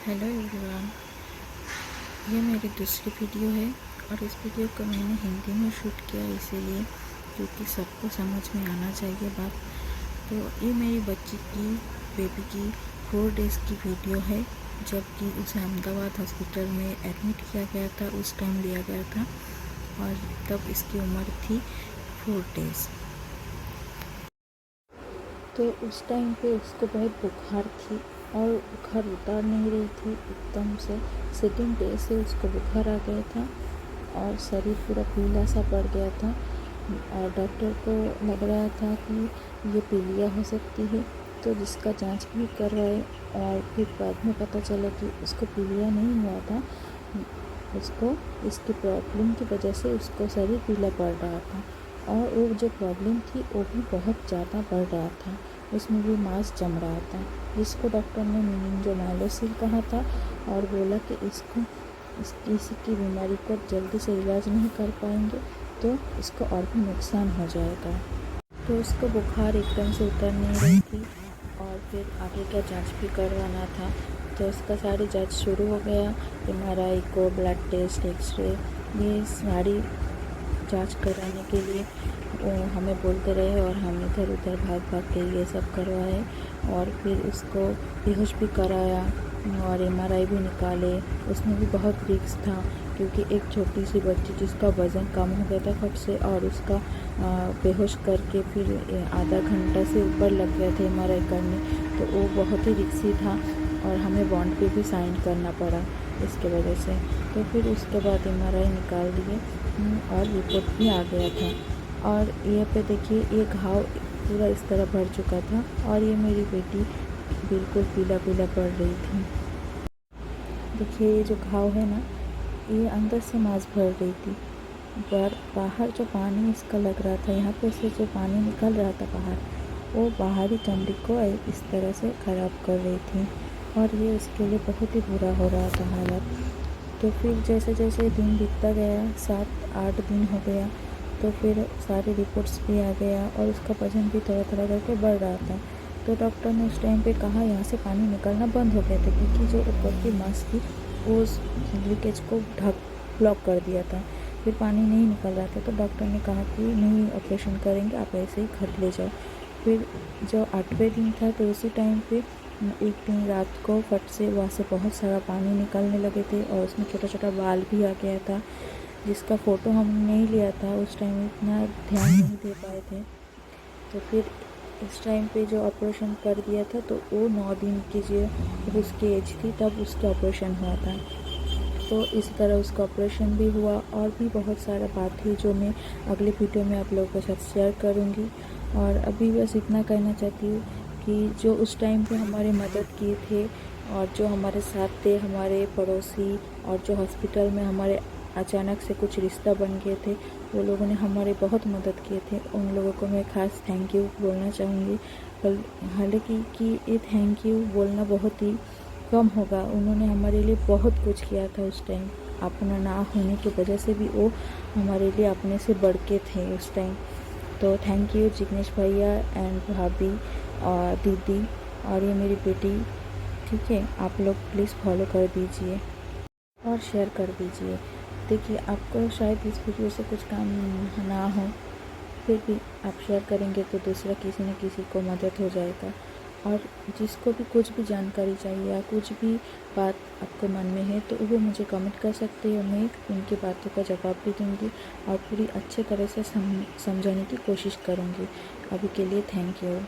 Hello everyone, ये मेरी दूसरी वीडियो है और इस वीडियो को मैंने हिंदी में शूट किया इसीलिए क्योंकि सबको समझ में आना चाहिए बात। तो ये मेरी बेबी की 4 डेज़ की वीडियो है, जबकि उसे अहमदाबाद हॉस्पिटल में एडमिट किया गया था, उस टाइम लिया गया था और तब इसकी उम्र थी 4 डेज़। तो उस टाइम पे उसको बहुत बुखार थी और बुखार उतार नहीं रही थी एकदम से। सेकेंड डे से उसको बुखार आ गया था और शरीर पूरा पीला सा पड़ गया था और डॉक्टर को लग रहा था कि ये पीलिया हो सकती है, तो जिसका जांच भी करवाए और फिर बाद में पता चला कि उसको पीलिया नहीं हुआ था, उसको इसकी प्रॉब्लम की वजह से उसको शरीर पीला पड़ रहा था और वो जो प्रॉब्लम थी वो भी बहुत ज़्यादा बढ़ रहा था, उसमें भी मांस जम रहा था, जिसको डॉक्टर ने मेनिंजोमाइलोसिस कहा था और बोला कि किसी की बीमारी को जल्दी से इलाज नहीं कर पाएंगे तो इसको और भी नुकसान हो जाएगा। तो उसको बुखार एकदम से उतर नहीं रही थी और फिर आगे का जांच भी करवाना था, तो उसका सारी जांच शुरू हो गया। MRI को, ब्लड टेस्ट, एक्सरे, ये सारी जांच कराने के लिए वो हमें बोलते रहे और हम इधर उधर भाग के ये सब करवाए और फिर उसको बेहोश भी कराया और MRI भी निकाले। उसमें भी बहुत रिस्क था क्योंकि एक छोटी सी बच्ची जिसका वज़न कम हो गया था फट से और उसका बेहोश करके फिर आधा घंटा से ऊपर लग गया था MRI करने, तो वो बहुत ही रिस्की था और हमें बॉन्ड पे भी साइन करना पड़ा इसके वजह से। तो फिर उसके बाद MRI निकाल दिए और रिपोर्ट भी आ गया था और ये पे देखिए ये घाव पूरा इस तरह भर चुका था और ये मेरी बेटी बिल्कुल पीला पीला पड़ रही थी। देखिए ये जो घाव है ना, ये अंदर से मांस भर रही थी, पर बाहर जो पानी इसका लग रहा था, यहाँ पे से जो पानी निकल रहा था बाहर, वो बाहरी चमड़ी को इस तरह से ख़राब कर रही थी और ये उसके लिए बहुत ही बुरा हो रहा था हालत। तो फिर जैसे जैसे दिन बीतता गया, 7-8 दिन हो गया, तो फिर सारी रिपोर्ट्स भी आ गया और उसका वजन भी थोड़ा थोड़ा करके बढ़ रहा था। तो डॉक्टर ने उस टाइम पे कहा यहाँ से पानी निकलना बंद हो गया था क्योंकि जो ऊपर की मांस थी वो उस लीकेज को ब्लॉक कर दिया था, फिर पानी नहीं निकल रहा था। तो डॉक्टर ने कहा कि नहीं ऑपरेशन करेंगे, आप ऐसे ही घर ले जाओ। फिर जो 8वें दिन था तो उसी टाइम पे एक दिन रात को फट से वहाँ से बहुत सारा पानी निकलने लगे थे और उसमें छोटा छोटा बाल भी आ गया था, जिसका फ़ोटो हमने नहीं लिया था, उस टाइम इतना ध्यान नहीं दे पाए थे। तो फिर इस टाइम पे जो ऑपरेशन कर दिया था तो वो 9 दिन की जो उसकी एज थी तब उसका ऑपरेशन हुआ था। तो इस तरह उसका ऑपरेशन भी हुआ और भी बहुत सारा बात थी जो मैं अगले वीडियो में आप लोगों के साथ शेयर करूँगी। और अभी बस इतना कहना चाहती हूँ कि जो उस टाइम पे हमारी मदद किए थे और जो हमारे साथ थे, हमारे पड़ोसी और जो हॉस्पिटल में हमारे अचानक से कुछ रिश्ता बन गए थे, वो लोगों ने हमारी बहुत मदद किए थे, उन लोगों को मैं ख़ास थैंक यू बोलना चाहूँगी। हालांकि कि ये थैंक यू बोलना बहुत ही कम होगा, उन्होंने हमारे लिए बहुत कुछ किया था उस टाइम, अपना ना होने की वजह से भी वो हमारे लिए अपने से बढ़ के थे उस टाइम। तो थैंक यू जिग्नेश भैया एंड भाभी और दीदी और ये मेरी बेटी। ठीक है, आप लोग प्लीज़ फॉलो कर दीजिए और शेयर कर दीजिए। देखिए आपको शायद इस वीडियो से कुछ काम ना हो, फिर भी आप शेयर करेंगे तो दूसरा किसी न किसी को मदद हो जाएगा। और जिसको भी कुछ भी जानकारी चाहिए या कुछ भी बात आपको मन में है तो वो मुझे कमेंट कर सकते हो, मैं उनकी बातों का जवाब भी दूँगी और पूरी अच्छे तरह से समझाने की कोशिश करूँगी। अभी के लिए थैंक यू।